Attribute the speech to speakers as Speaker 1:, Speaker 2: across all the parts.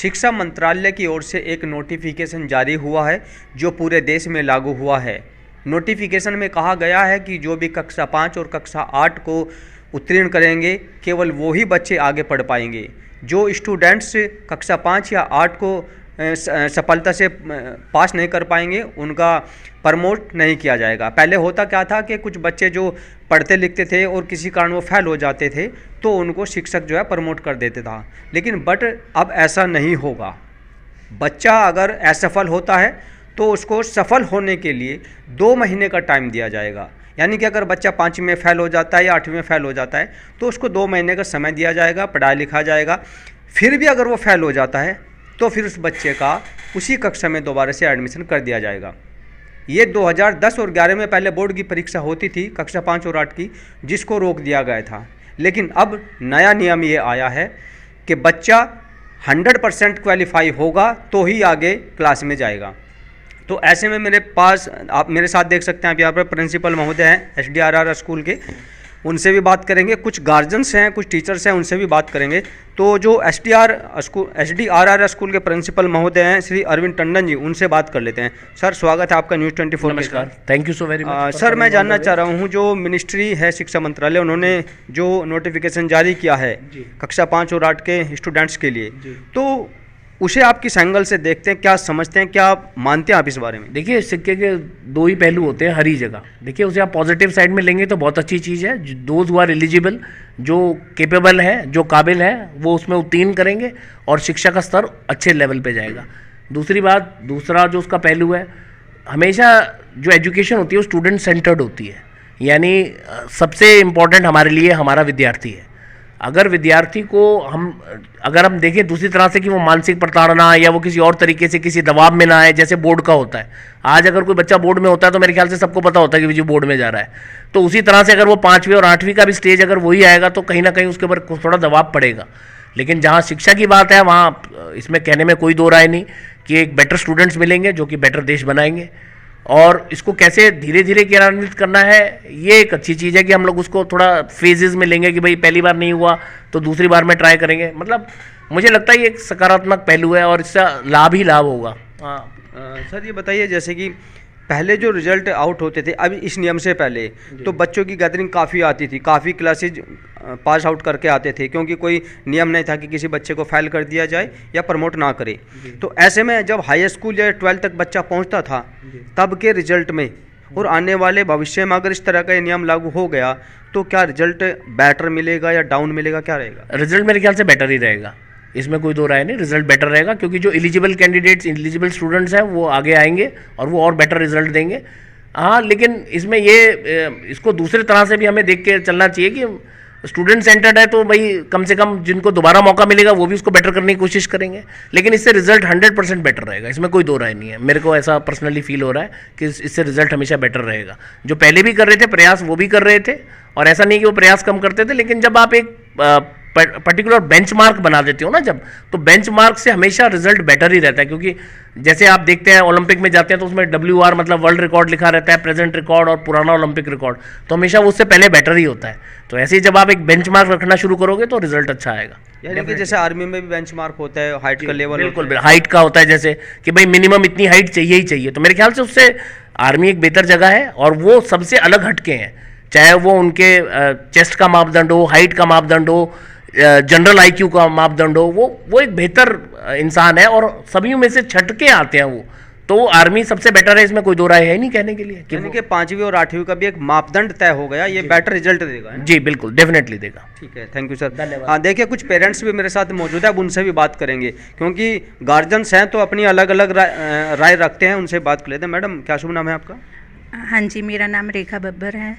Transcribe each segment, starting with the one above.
Speaker 1: शिक्षा मंत्रालय की ओर से एक नोटिफिकेशन जारी हुआ है जो पूरे देश में लागू हुआ है। नोटिफिकेशन में कहा गया है कि जो भी कक्षा 5 और कक्षा 8 को उत्तीर्ण करेंगे केवल वो ही बच्चे आगे पढ़ पाएंगे। जो स्टूडेंट्स कक्षा 5 या 8 को सफलता से पास नहीं कर पाएंगे उनका प्रमोट नहीं किया जाएगा। पहले होता क्या था कि कुछ बच्चे जो पढ़ते लिखते थे और किसी कारण वो फेल हो जाते थे तो उनको शिक्षक जो है प्रमोट कर देते था, लेकिन अब ऐसा नहीं होगा। बच्चा अगर असफल होता है तो उसको सफल होने के लिए 2 महीने का टाइम दिया जाएगा। यानी कि अगर बच्चा 5वीं में फेल हो जाता है या 8वीं में फेल हो जाता है तो उसको 2 महीने का समय दिया जाएगा, पढ़ाया लिखा जाएगा। फिर भी अगर वो फेल हो जाता है तो फिर उस बच्चे का उसी कक्षा में दोबारा से एडमिशन कर दिया जाएगा। ये 2010 और 11 में पहले बोर्ड की परीक्षा होती थी कक्षा 5 और 8 की, जिसको रोक दिया गया था। लेकिन अब नया नियम ये आया है कि बच्चा 100% क्वालिफाई होगा तो ही आगे क्लास में जाएगा। तो ऐसे में मेरे पास आप मेरे साथ देख सकते हैं, आप यहाँ पर प्रिंसिपल महोदय हैं SDRR स्कूल के, उनसे भी बात करेंगे। कुछ गार्जियंस हैं, कुछ टीचर्स हैं, उनसे भी बात करेंगे। तो जो SDRR स्कूल के प्रिंसिपल महोदय हैं श्री अरविंद टंडन जी, उनसे बात कर लेते हैं। सर, स्वागत है आपका न्यूज़ 24 में।
Speaker 2: नमस्कार, thank you so very much.
Speaker 1: Sir, मैं जानना चाह रहा हूँ, जो मिनिस्ट्री है शिक्षा मंत्रालय, उन्होंने जो नोटिफिकेशन जारी किया है कक्षा 5 और 8 के स्टूडेंट्स के लिए, तो उसे आप किस एंगल से देखते हैं, क्या समझते हैं, क्या मानते हैं आप इस बारे में?
Speaker 2: देखिए, सिक्के के 2 ही पहलू होते हैं हर ही जगह। देखिए, उसे आप पॉजिटिव साइड में लेंगे तो बहुत अच्छी चीज़ है। दोज हु आर एलिजिबल, जो केपेबल है, जो काबिल है, वो उसमें उत्तीर्ण करेंगे और शिक्षा का स्तर अच्छे लेवल पे जाएगा। दूसरा जो उसका पहलू है, हमेशा जो एजुकेशन होती है वो स्टूडेंट सेंटर्ड होती है। यानी सबसे इम्पॉर्टेंट हमारे लिए हमारा विद्यार्थी है। अगर विद्यार्थी को अगर हम देखें दूसरी तरह से कि वो मानसिक प्रताड़ना या वो किसी और तरीके से किसी दबाव में ना आए, जैसे बोर्ड का होता है। आज अगर कोई बच्चा बोर्ड में होता है तो मेरे ख्याल से सबको पता होता है कि जो बोर्ड में जा रहा है, तो उसी तरह से अगर वो 5वीं और 8वीं का भी स्टेज अगर वही आएगा तो कहीं ना कहीं उसके ऊपर थोड़ा दबाव पड़ेगा। लेकिन जहाँ शिक्षा की बात है वहाँ इसमें कहने में कोई दो राय नहीं कि एक बेटर स्टूडेंट्स मिलेंगे जो कि बेटर देश बनाएंगे। और इसको कैसे धीरे धीरे क्रियान्वित करना है, ये एक अच्छी चीज़ है कि हम लोग उसको थोड़ा फेजेस में लेंगे कि भाई पहली बार नहीं हुआ तो दूसरी बार में ट्राई करेंगे। मतलब मुझे लगता है ये एक सकारात्मक पहलू है और इससे लाभ ही लाभ होगा।
Speaker 1: सर, ये बताइए, जैसे कि पहले जो रिजल्ट आउट होते थे, अभी इस नियम से पहले तो बच्चों की गैदरिंग काफ़ी आती थी, काफ़ी क्लासेज पास आउट करके आते थे, क्योंकि कोई नियम नहीं था कि किसी बच्चे को फेल कर दिया जाए या प्रमोट ना करे। तो ऐसे में जब हाई स्कूल या 12th तक बच्चा पहुंचता था तब के रिजल्ट में और आने वाले भविष्य में अगर इस तरह का ये नियम लागू हो गया तो क्या रिजल्ट बेटर मिलेगा या डाउन मिलेगा, क्या रहेगा?
Speaker 2: रिजल्ट मेरे ख्याल से बेटर ही रहेगा, इसमें कोई दो राय नहीं। रिजल्ट बेटर रहेगा क्योंकि जो एलिजिबल कैंडिडेट्स, एलिजिबल स्टूडेंट्स हैं वो आगे आएंगे और वो और बेटर रिजल्ट देंगे। हाँ, लेकिन इसमें इसको दूसरे तरह से भी हमें देख के चलना चाहिए कि स्टूडेंट सेंटर्ड है तो भाई कम से कम जिनको दोबारा मौका मिलेगा वो भी उसको बेटर करने की कोशिश करेंगे, लेकिन इससे रिजल्ट 100% बेटर रहेगा, इसमें कोई दो राय नहीं है। मेरे को ऐसा पर्सनली फील हो रहा है कि इससे रिजल्ट हमेशा बेटर रहेगा। जो पहले भी कर रहे थे प्रयास वो भी कर रहे थे, और ऐसा नहीं कि वो प्रयास कम करते थे, लेकिन जब आप एक पर्टिकुलर बेंचमार्क बना देते हो ना, जब तो बेंचमार्क से हमेशा रिजल्ट बेटर ही रहता है। क्योंकि जैसे आप देखते हैं ओलंपिक में जाते हैं तो उसमें WR मतलब वर्ल्ड रिकॉर्ड लिखा रहता है, प्रेजेंट रिकॉर्ड और पुराना ओलंपिक रिकॉर्ड, तो हमेशा वो उससे पहले बेटर ही होता है। तो ऐसे ही जब आप एक बेंचमार्क रखना शुरू करोगे तो रिजल्ट अच्छा आएगा।
Speaker 1: यानी कि जैसे आर्मी में भी बेंचमार्क होता है, हाइट का लेवल,
Speaker 2: बिल्कुल हाइट का होता है, जैसे कि भाई मिनिमम इतनी हाइट चाहिए ही चाहिए। तो मेरे ख्याल से उससे आर्मी एक बेहतर जगह है और वो सबसे अलग हटके हैं, चाहे वो उनके चेस्ट का मापदंड हो, हाइट का मापदंड हो, जनरल IQ का मापदंड हो, वो एक बेहतर इंसान है और सभी में से छटके आते हैं वो, तो आर्मी सबसे बेटर है, इसमें कोई दो राय है नहीं कहने के लिए।
Speaker 1: यानी कि 5वीं और 8वीं का भी एक मापदंड तय हो गया, ये बेटर रिजल्ट देगा।
Speaker 2: जी बिल्कुल, डेफिनेटली देगा।
Speaker 1: ठीक है, थैंक यू सर, धन्यवाद। हाँ, देखिए कुछ पेरेंट्स भी मेरे साथ मौजूद है, अब उनसे भी बात करेंगे क्योंकि गार्जियंस हैं तो अपनी अलग अलग राय रखते हैं, उनसे बात कर लेते हैं। मैडम, क्या शुभ नाम है आपका?
Speaker 3: हाँ जी, मेरा नाम रेखा बब्बर है।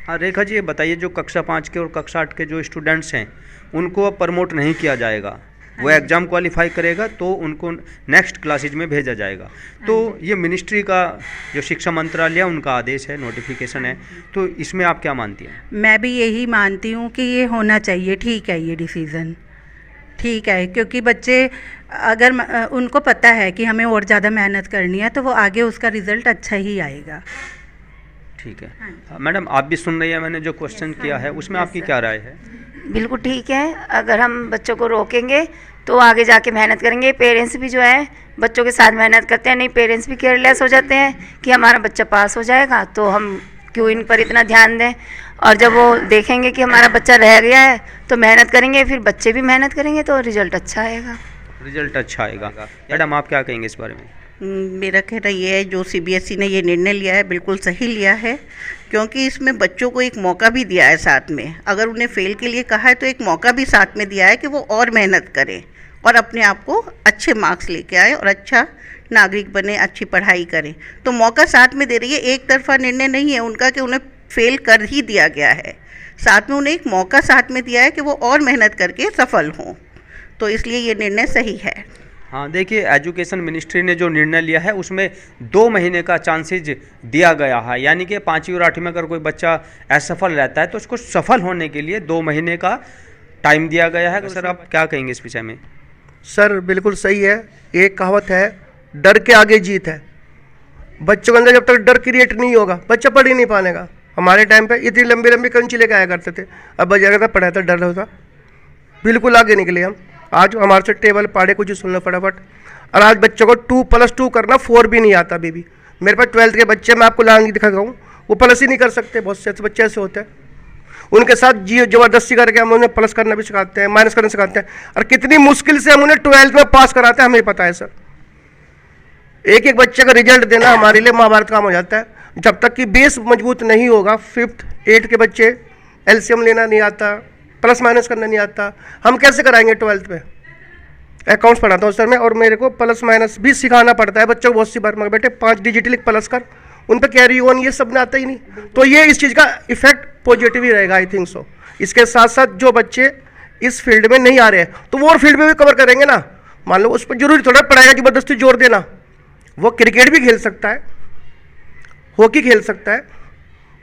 Speaker 1: हाँ रेखा जी, ये बताइए, जो कक्षा 5 के और कक्षा 8 के जो स्टूडेंट्स हैं उनको अब प्रमोट नहीं किया जाएगा, वो एग्ज़ाम क्वालिफाई करेगा तो उनको नेक्स्ट क्लासेज में भेजा जाएगा। तो ये मिनिस्ट्री का जो शिक्षा मंत्रालय उनका आदेश है, नोटिफिकेशन है, तो इसमें आप क्या मानती हैं?
Speaker 3: मैं भी यही मानती हूँ कि ये होना चाहिए, ठीक है, ये डिसीज़न ठीक है, क्योंकि बच्चे अगर उनको पता है कि हमें और ज़्यादा मेहनत करनी है तो वो आगे उसका रिज़ल्ट अच्छा ही आएगा।
Speaker 1: ठीक है मैडम, आप भी सुन रही हैं मैंने जो क्वेश्चन किया है, उसमें आपकी क्या राय है?
Speaker 4: बिल्कुल ठीक है, अगर हम बच्चों को रोकेंगे तो आगे जाके मेहनत करेंगे। पेरेंट्स भी जो है बच्चों के साथ मेहनत करते हैं, नहीं पेरेंट्स भी केयरलेस हो जाते हैं कि हमारा बच्चा पास हो जाएगा तो हम क्यों इन पर इतना ध्यान दें। और जब वो देखेंगे कि हमारा बच्चा रह गया है तो मेहनत करेंगे, फिर बच्चे भी मेहनत करेंगे तो रिजल्ट अच्छा आएगा।
Speaker 1: रिजल्ट अच्छा आएगा। मैडम आप क्या कहेंगे इस बारे में?
Speaker 5: मेरा कहना ये है, जो सीबीएसई ने ये निर्णय लिया है बिल्कुल सही लिया है, क्योंकि इसमें बच्चों को एक मौका भी दिया है साथ में। अगर उन्हें फेल के लिए कहा है तो एक मौका भी साथ में दिया है कि वो और मेहनत करें और अपने आप को अच्छे मार्क्स लेके आए और अच्छा नागरिक बने, अच्छी पढ़ाई करें। तो मौका साथ में दे रही है, एक तरफा निर्णय नहीं है उनका कि उन्हें फेल कर ही दिया गया है। साथ में उन्हें एक मौका साथ में दिया है कि वो और मेहनत करके सफल हों, तो इसलिए ये निर्णय सही है।
Speaker 1: हाँ देखिए, एजुकेशन मिनिस्ट्री ने जो निर्णय लिया है उसमें 2 महीने का चांसेज दिया गया है, यानी कि 5वीं और 8वीं में अगर कोई बच्चा असफल रहता है तो उसको सफल होने के लिए 2 महीने का टाइम दिया गया है। सर आप क्या कहेंगे इस विषय में?
Speaker 6: सर बिल्कुल सही है। एक कहावत है, डर के आगे जीत है। बच्चों के अंदर जब तक डर क्रिएट नहीं होगा बच्चा पढ़ ही नहीं पाएगा। हमारे टाइम पे इतनी लंबी लंबी कंची लेके आया करते थे, अब बजाय था पढ़ाया था डर होता, बिल्कुल आगे निकले हम। आज हमारे से टेबल पाड़े कुछ सुन लो फटाफट। और आज बच्चों को 2+2 करना 4 भी नहीं आता बेबी। मेरे पास 12th के बच्चे, मैं आपको लांग दिखा हूँ, वो प्लस ही नहीं कर सकते। बहुत से ऐसे बच्चे ऐसे होते हैं, उनके साथ जी ज़बरदस्ती करके हम उन्हें प्लस करना भी सिखाते हैं, माइनस करना सिखाते हैं, और कितनी मुश्किल से हम उन्हें 12th में पास कराते हैं हमें पता है सर। एक एक बच्चे का रिजल्ट देना हमारे लिए महाभारत काम हो जाता है। जब तक कि बेस मजबूत नहीं होगा, 5th 8th के बच्चे एलसीएम लेना नहीं आता, प्लस माइनस करना नहीं आता, हम कैसे कराएंगे 12th में? अकाउंट्स पढ़ाता हूँ सर मैं, और मेरे को प्लस माइनस भी सिखाना पड़ता है बच्चों को बहुत सी बार। मगर बेटे 5 डिजिट लिख प्लस कर, उन पर कैरी ऑन, ये सब में आता ही नहीं। तो ये इस चीज़ का इफेक्ट पॉजिटिव ही रहेगा, आई थिंक सो। इसके साथ साथ जो बच्चे इस फील्ड में नहीं आ रहे हैं तो वो और फील्ड में भी कवर करेंगे ना। मान लो उस पर जरूरी थोड़ा पढ़ाई का जबरदस्ती जोर देना, वो क्रिकेट भी खेल सकता है, हॉकी खेल सकता है,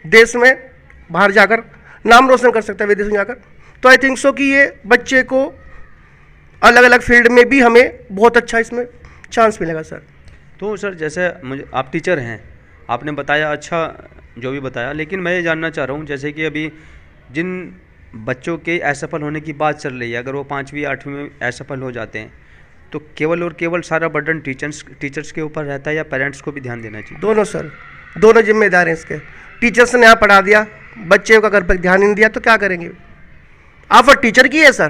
Speaker 6: देश में बाहर जाकर नाम रोशन कर सकता है, विदेश में जाकर। तो आई थिंक सो कि ये बच्चे को अलग अलग फील्ड में भी हमें बहुत अच्छा इसमें चांस मिलेगा सर।
Speaker 1: तो सर जैसे मुझे, आप टीचर हैं, आपने बताया अच्छा जो भी बताया, लेकिन मैं ये जानना चाह रहा हूँ जैसे कि अभी जिन बच्चों के असफल होने की बात चल रही है, अगर वो 5वीं 8वीं में असफल हो जाते हैं तो केवल और केवल सारा बर्डन टीचर्स के ऊपर रहता है या पेरेंट्स को भी ध्यान देना चाहिए?
Speaker 6: दोनों सर, दोनों जिम्मेदार हैं इसके। टीचर्स ने यहाँ पढ़ा दिया, बच्चे का घर पर ध्यान नहीं दिया तो क्या करेंगे? आप टीचर की है सर,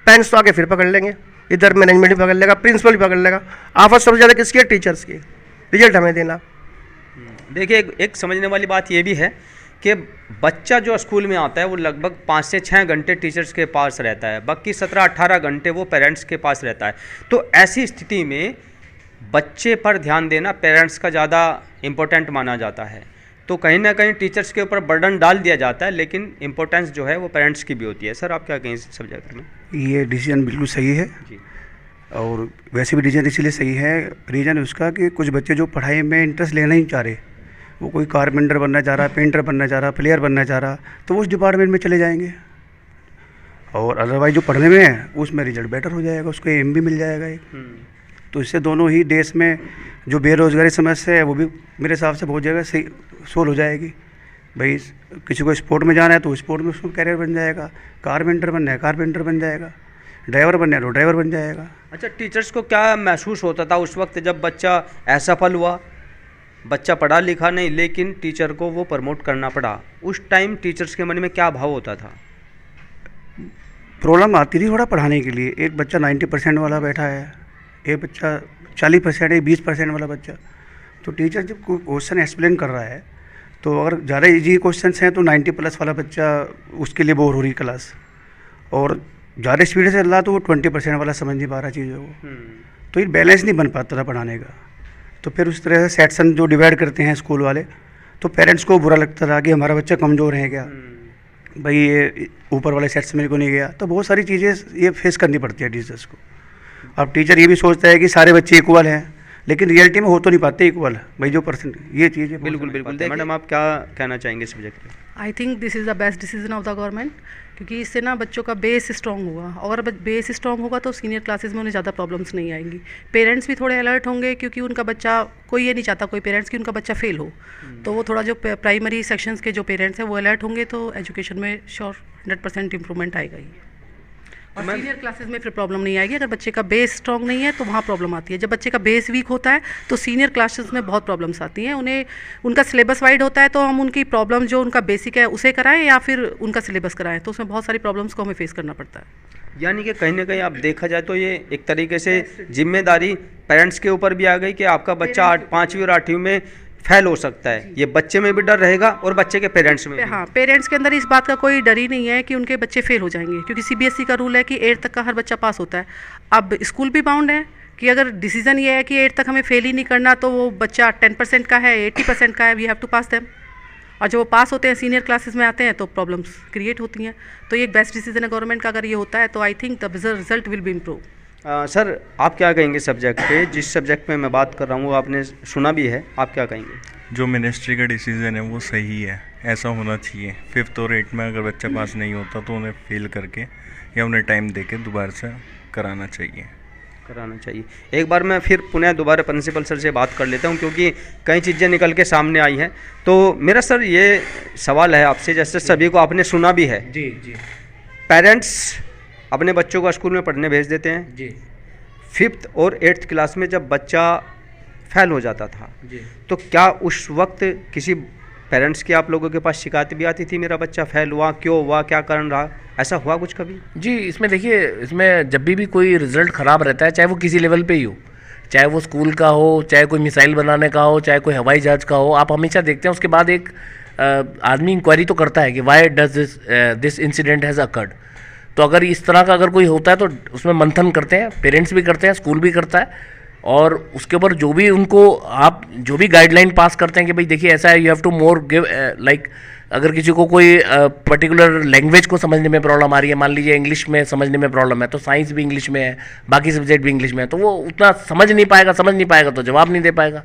Speaker 6: पेरेंट्स तो आगे फिर पकड़ लेंगे, इधर मैनेजमेंट भी पकड़ लेगा, प्रिंसिपल भी पकड़ लेगा। आफत सबसे ज़्यादा किसकी है? टीचर्स की। रिजल्ट हमें देना।
Speaker 1: देखिए एक समझने वाली बात ये भी है कि बच्चा जो स्कूल में आता है वो लगभग 5 से 6 घंटे टीचर्स के पास रहता है, बाकी 17-18 घंटे वो पेरेंट्स के पास रहता है। तो ऐसी स्थिति में बच्चे पर ध्यान देना पेरेंट्स का ज़्यादा इम्पोर्टेंट माना जाता है। तो कहीं ना कहीं टीचर्स के ऊपर बर्डन डाल दिया जाता है, लेकिन इम्पोर्टेंस जो है वो पेरेंट्स की भी होती है। सर आप क्या कहें इस सब्जेक्ट में?
Speaker 7: ये डिसीजन बिल्कुल सही है
Speaker 1: जी।
Speaker 7: और वैसे भी डिसीजन इसलिए सही है, रीज़न उसका कि कुछ बच्चे जो पढ़ाई में इंटरेस्ट लेना ही चाह रहे, वो कोई कारपेंटर बनना चाह रहा, पेंटर बनना चाह रहा, प्लेयर बनना चाह रहा, तो उस डिपार्टमेंट में चले जाएंगे। और अदरवाइज जो पढ़ने में है उसमें रिजल्ट बेटर हो जाएगा, उसको एम भी मिल जाएगा एक। तो इससे दोनों ही देश में जो बेरोज़गारी समस्या है वो भी मेरे हिसाब से बहुत जगह सही सोल्व हो जाएगी। भाई किसी को स्पोर्ट में जाना है तो स्पोर्ट में उसको कैरियर बन जाएगा, कारपेंटर बनना है कारपेंटर बन जाएगा, ड्राइवर बनना है तो ड्राइवर बन जाएगा।
Speaker 1: अच्छा, टीचर्स को क्या महसूस होता था उस वक्त जब बच्चा असफल हुआ? बच्चा पढ़ा लिखा नहीं लेकिन टीचर को वो प्रमोट करना पड़ा, उस टाइम टीचर्स के मन में क्या भाव होता था?
Speaker 7: प्रॉब्लम आती थी थोड़ा पढ़ाने के लिए। एक बच्चा 90% वाला बैठा है, एक बच्चा 40% है, 20% वाला बच्चा। तो टीचर जब कोई क्वेश्चन एक्सप्लेन कर रहा है तो अगर ज़्यादा इजी क्वेश्चन हैं तो 90+ वाला बच्चा उसके लिए बोर हो रही क्लास, और ज़्यादा स्पीड से चल रहा तो वो 20% वाला समझ नहीं पा रहा चीज़ों को। तो ये बैलेंस नहीं बन पाता था पढ़ाने का। तो फिर उस तरह से सेक्शन जो डिवाइड करते हैं स्कूल वाले, तो पेरेंट्स को बुरा लगता था कि हमारा बच्चा कमज़ोर है क्या, भाई ये ऊपर वाले सेट से मेरे को नहीं गया। तो बहुत सारी चीज़ें ये फेस करनी पड़ती है टीचर्स को। अब टीचर ये भी सोचता है कि सारे बच्चे इक्वल हैं, लेकिन रियलिटी में हो तो नहीं पाते इक्वल, भाई जो परसेंट ये चीज़
Speaker 1: बिल्कुल बिल्कुल। मैडम आप क्या कहना चाहेंगे इस सब्जेक्ट पे?
Speaker 8: I think this is the best decision of the government, क्योंकि इससे ना बच्चों का बेस स्ट्रॉन्ग हुआ, और बेस स्ट्रॉन्ग होगा तो सीनियर क्लासेस में उन्हें ज़्यादा प्रॉब्लम्स नहीं आएंगी। पेरेंट्स भी थोड़े अलर्ट होंगे, क्योंकि उनका बच्चा, कोई ये नहीं चाहता कोई पेरेंट्स कि उनका बच्चा फेल हो। तो वो थोड़ा जो प्राइमरी सेक्शंस के जो पेरेंट्स हैं वो अलर्ट होंगे तो एजुकेशन में श्योर 100% इम्प्रूवमेंट आएगा ही। और सीनियर क्लासेस में फिर प्रॉब्लम नहीं आएगी। अगर बच्चे का बेस स्ट्रांग नहीं है तो वहाँ प्रॉब्लम आती है। जब बच्चे का बेस वीक होता है तो सीनियर क्लासेस में बहुत प्रॉब्लम्स आती हैं। उन्हें उनका सिलेबस वाइड होता है तो हम उनकी प्रॉब्लम जो उनका बेसिक है उसे कराएं या फिर उनका सिलेबस कराएं, तो उसमें बहुत सारी प्रॉब्लम्स को हमें फेस करना पड़ता है।
Speaker 1: यानी कि कहीं ना कहीं आप देखा जाए तो ये एक तरीके से जिम्मेदारी पेरेंट्स के ऊपर भी आ गई कि आपका बच्चा 5वीं और 8वीं में फेल हो सकता है। ये बच्चे में भी डर रहेगा और बच्चे के पेरेंट्स में भी।
Speaker 8: हाँ, पेरेंट्स के अंदर इस बात का कोई डर ही नहीं है कि उनके बच्चे फेल हो जाएंगे, क्योंकि सीबीएसई का रूल है कि 8 तक का हर बच्चा पास होता है। अब स्कूल भी बाउंड है कि अगर डिसीजन ये है कि 8 तक हमें फेल ही नहीं करना, तो वो बच्चा 10% का है, 80% का है, we have to pass them. और जब वो पास होते हैं, सीनियर क्लासेस में आते हैं, तो प्रॉब्लम्स क्रिएट होती हैं। तो ये एक बेस्ट डिसीजन है गवर्नमेंट का। अगर ये होता है तो I think the result will be improve.
Speaker 1: Sir, आप क्या कहेंगे सब्जेक्ट पे? जिस सब्जेक्ट में मैं बात कर रहा हूँ वो आपने सुना भी है, आप क्या कहेंगे?
Speaker 9: जो मिनिस्ट्री का डिसीज़न है वो सही है, ऐसा होना चाहिए। 5th और 8th में अगर बच्चा पास नहीं होता तो उन्हें फेल करके या उन्हें टाइम देके दोबारा से कराना चाहिए। एक बार मैं फिर पुनः दोबारा प्रिंसिपल सर से बात कर लेता हूँ, क्योंकि कई चीज़ें निकल के सामने आई हैं। तो मेरा सर ये सवाल है आपसे, जैसे सभी को आपने सुना भी है,
Speaker 2: जी,
Speaker 1: पेरेंट्स अपने बच्चों को स्कूल में पढ़ने भेज देते हैं
Speaker 2: जी।
Speaker 1: 5th और 8th क्लास में जब बच्चा फेल हो जाता था
Speaker 2: जी।
Speaker 1: तो क्या उस वक्त किसी पेरेंट्स की आप लोगों के पास शिकायत भी आती थी, मेरा बच्चा फेल हुआ, क्यों हुआ, क्या कारण रहा, ऐसा हुआ कुछ कभी?
Speaker 2: जी, इसमें देखिए, इसमें जब भी कोई रिज़ल्ट ख़राब रहता है, चाहे वो किसी लेवल पे ही हो, चाहे वो स्कूल का हो, चाहे कोई मिसाइल बनाने का हो, चाहे कोई हवाई जहाज़ का हो, आप हमेशा देखते हैं उसके बाद एक आदमी इंक्वायरी तो करता है कि why does this incident has occurred. तो अगर इस तरह का अगर कोई होता है तो उसमें मंथन करते हैं, पेरेंट्स भी करते हैं, स्कूल भी करता है, और उसके ऊपर जो भी उनको आप जो भी गाइडलाइन पास करते हैं कि भाई देखिए ऐसा है, you have to more give like, अगर किसी को कोई पर्टिकुलर लैंग्वेज को समझने में प्रॉब्लम आ रही है, मान लीजिए इंग्लिश में समझने में प्रॉब्लम है, तो साइंस भी इंग्लिश में है, बाकी सब्जेक्ट भी इंग्लिश में है, तो वो उतना समझ नहीं पाएगा तो जवाब नहीं दे पाएगा।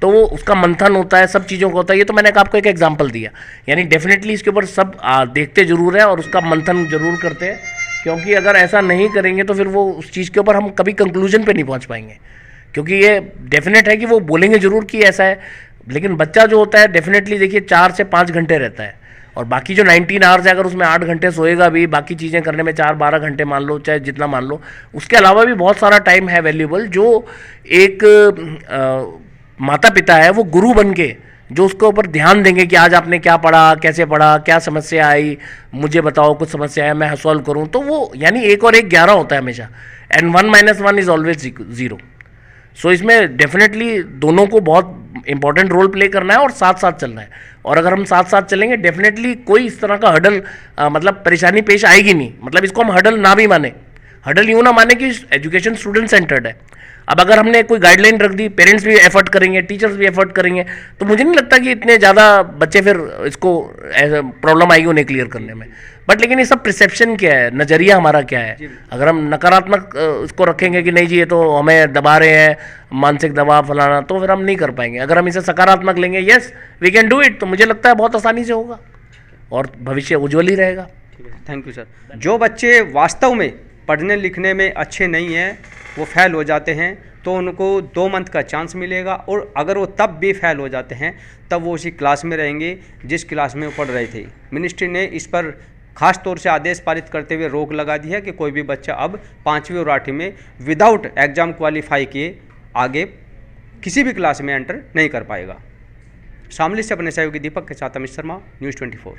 Speaker 2: तो वो उसका मंथन होता है, सब चीज़ों का होता है। ये तो मैंने आपको एक एग्जाम्पल दिया, यानी डेफिनेटली इसके ऊपर सब देखते जरूर हैं और उसका मंथन जरूर करते हैं, क्योंकि अगर ऐसा नहीं करेंगे तो फिर वो उस चीज़ के ऊपर हम कभी कंक्लूजन पे नहीं पहुंच पाएंगे। क्योंकि ये डेफिनेट है कि वो बोलेंगे जरूर कि ऐसा है, लेकिन बच्चा जो होता है डेफिनेटली देखिए 4 से 5 घंटे रहता है, और बाकी जो 19 आवर्स है अगर उसमें 8 घंटे सोएगा भी, बाकी चीज़ें करने में 4-12 घंटे मान लो, चाहे जितना मान लो, उसके अलावा भी बहुत सारा टाइम है वैल्यूएबल, जो एक माता पिता है वो गुरु बन के जो उसके ऊपर ध्यान देंगे कि आज आपने क्या पढ़ा, कैसे पढ़ा, क्या समस्या आई, मुझे बताओ, कुछ समस्या है मैं सॉल्व करूँ। तो वो यानी 1 और 1 11 होता है हमेशा, एंड 1 - 1 इज ऑलवेज 0। सो इसमें डेफिनेटली दोनों को बहुत इंपॉर्टेंट रोल प्ले करना है और साथ साथ चलना है। और अगर हम साथ साथ चलेंगे डेफिनेटली कोई इस तरह का हडल मतलब परेशानी पेश आएगी नहीं। मतलब इसको हम हडल ना भी माने, हडल यूँ ना माने कि एजुकेशन स्टूडेंट सेंटर्ड है। अब अगर हमने कोई गाइडलाइन रख दी, पेरेंट्स भी एफर्ट करेंगे, टीचर्स भी एफर्ट करेंगे, तो मुझे नहीं लगता कि इतने ज़्यादा बच्चे फिर इसको प्रॉब्लम आएगी उन्हें क्लियर करने में। बट लेकिन ये सब परसेप्शन क्या है, नज़रिया हमारा क्या है। अगर हम नकारात्मक इसको रखेंगे कि नहीं जी ये तो हमें दबा रहे हैं, मानसिक दबाव फलाना, तो फिर हम नहीं कर पाएंगे। अगर हम इसे सकारात्मक लेंगे, yes we can do it, तो मुझे लगता है बहुत आसानी से होगा और भविष्य उज्ज्वल ही रहेगा।
Speaker 1: Thank you sir. जो बच्चे वास्तव में पढ़ने लिखने में अच्छे नहीं हैं, वो फेल हो जाते हैं, तो उनको 2 मंथ का चांस मिलेगा, और अगर वो तब भी फेल हो जाते हैं तब वो उसी क्लास में रहेंगे जिस क्लास में वो पढ़ रहे थे। मिनिस्ट्री ने इस पर खास तौर से आदेश पारित करते हुए रोक लगा दी है कि कोई भी बच्चा अब 5वीं और 8वीं में विदाउट एग्ज़ाम क्वालिफाई किए आगे किसी भी क्लास में एंटर नहीं कर पाएगा। शामली से अपने सहयोगी दीपक के साथ अमित शर्मा, न्यूज़ 24।